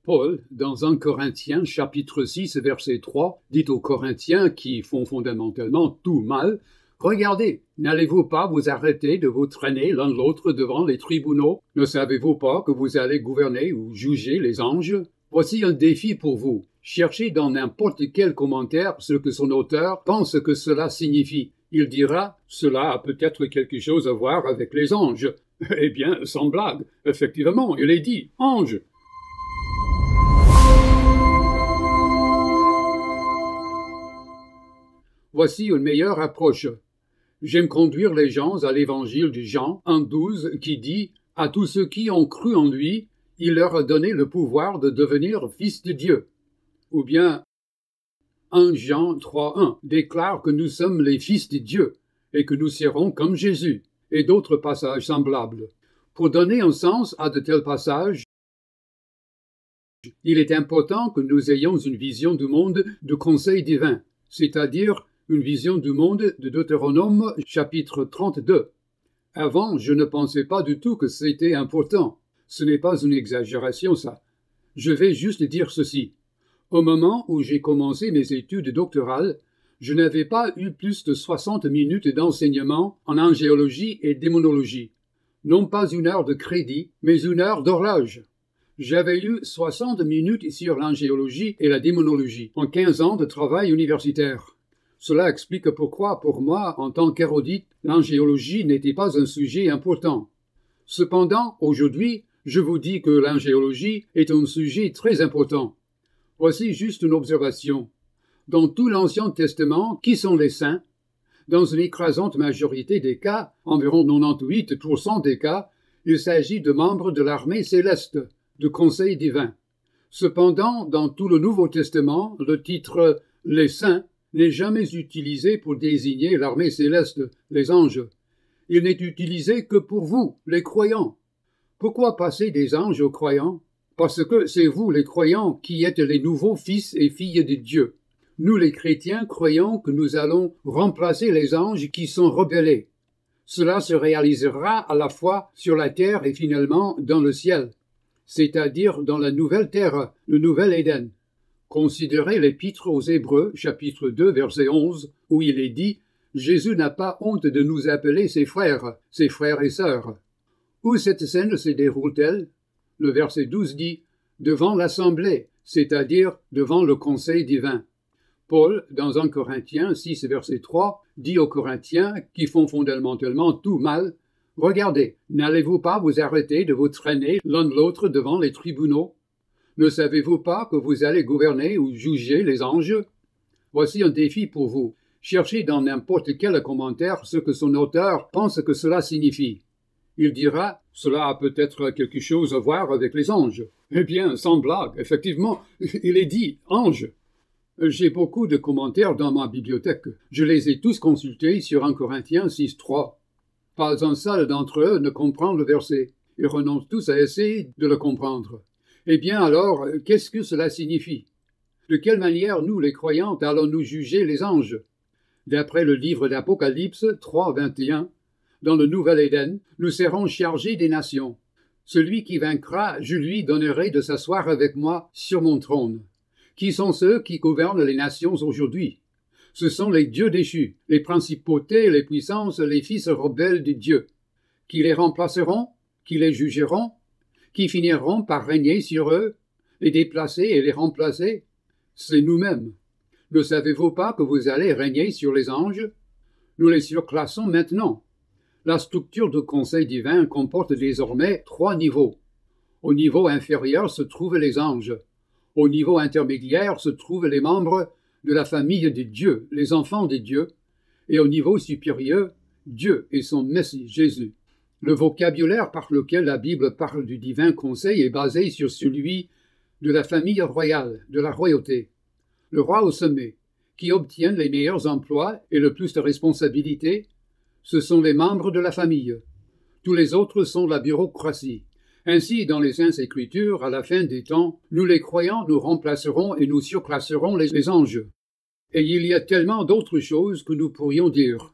Paul, dans 1 Corinthiens chapitre 6, verset 3, dit aux Corinthiens qui font fondamentalement tout mal, « Regardez, n'allez-vous pas vous arrêter de vous traîner l'un l'autre devant les tribunaux? Ne savez-vous pas que vous allez gouverner ou juger les anges? Voici un défi pour vous. Cherchez dans n'importe quel commentaire ce que son auteur pense que cela signifie. Il dira, cela a peut-être quelque chose à voir avec les anges. Eh bien, sans blague, effectivement, il est dit, anges. Voici une meilleure approche. J'aime conduire les gens à l'évangile de Jean 1,12 qui dit « À tous ceux qui ont cru en lui, il leur a donné le pouvoir de devenir fils de Dieu. » Ou bien 1 Jean 3,1 déclare que nous sommes les fils de Dieu et que nous serons comme Jésus, et d'autres passages semblables. Pour donner un sens à de tels passages, il est important que nous ayons une vision du monde de conseil divin, c'est-à-dire une vision du monde de Deutéronome chapitre 32. Avant, je ne pensais pas du tout que c'était important. Ce n'est pas une exagération, ça. Je vais juste dire ceci. Au moment où j'ai commencé mes études doctorales, je n'avais pas eu plus de 60 minutes d'enseignement en angéologie et démonologie. Non pas une heure de crédit, mais une heure d'horloge. J'avais eu 60 minutes sur l'angéologie et la démonologie en 15 ans de travail universitaire. Cela explique pourquoi, pour moi, en tant qu'érudite, l'angéologie n'était pas un sujet important. Cependant, aujourd'hui, je vous dis que l'angéologie est un sujet très important. Voici juste une observation. Dans tout l'Ancien Testament, qui sont les saints? Dans une écrasante majorité des cas, environ 98% des cas, il s'agit de membres de l'armée céleste, de conseil divin. Cependant, dans tout le Nouveau Testament, le titre « les saints » n'est jamais utilisé pour désigner l'armée céleste, les anges. Il n'est utilisé que pour vous, les croyants. Pourquoi passer des anges aux croyants? Parce que c'est vous, les croyants, qui êtes les nouveaux fils et filles de Dieu. Nous, les chrétiens, croyons que nous allons remplacer les anges qui sont rebellés. Cela se réalisera à la fois sur la terre et finalement dans le ciel, c'est-à-dire dans la nouvelle terre, le nouvel Éden. Considérez l'Épître aux Hébreux, chapitre 2, verset 11, où il est dit « Jésus n'a pas honte de nous appeler ses frères et sœurs. » Où cette scène se déroule-t-elle? Le verset 12 dit « Devant l'assemblée », c'est-à-dire devant le conseil divin. Paul, dans 1 Corinthiens 6, verset 3, dit aux Corinthiens qui font fondamentalement tout mal « Regardez, n'allez-vous pas vous arrêter de vous traîner l'un l'autre devant les tribunaux? Ne savez-vous pas que vous allez gouverner ou juger les anges? » Voici un défi pour vous. Cherchez dans n'importe quel commentaire ce que son auteur pense que cela signifie. Il dira « Cela a peut-être quelque chose à voir avec les anges. » Eh bien, sans blague, effectivement, il est dit « ange ». J'ai beaucoup de commentaires dans ma bibliothèque. Je les ai tous consultés sur 1 Corinthiens 6, 3. Pas un seul d'entre eux ne comprend le verset. Ils renoncent tous à essayer de le comprendre. Eh bien alors, qu'est-ce que cela signifie? De quelle manière nous, les croyants, allons-nous juger les anges? D'après le livre d'Apocalypse 3, 21, dans le Nouvel Éden, nous serons chargés des nations. Celui qui vaincra, je lui donnerai de s'asseoir avec moi sur mon trône. Qui sont ceux qui gouvernent les nations aujourd'hui? Ce sont les dieux déchus, les principautés, les puissances, les fils rebelles de Dieu. Qui les remplaceront? Qui les jugeront? Qui finiront par régner sur eux, les déplacer et les remplacer? C'est nous-mêmes. Ne savez-vous pas que vous allez régner sur les anges? Nous les surclassons maintenant. La structure du conseil divin comporte désormais 3 niveaux. Au niveau inférieur se trouvent les anges. Au niveau intermédiaire se trouvent les membres de la famille de Dieu, les enfants de Dieu. Et au niveau supérieur, Dieu et son Messie, Jésus. Le vocabulaire par lequel la Bible parle du divin conseil est basé sur celui de la famille royale, de la royauté. Le roi au sommet, qui obtient les meilleurs emplois et le plus de responsabilités, ce sont les membres de la famille. Tous les autres sont la bureaucratie. Ainsi, dans les Saintes Écritures, à la fin des temps, nous les croyants nous remplacerons et nous surclasserons les anges. Et il y a tellement d'autres choses que nous pourrions dire.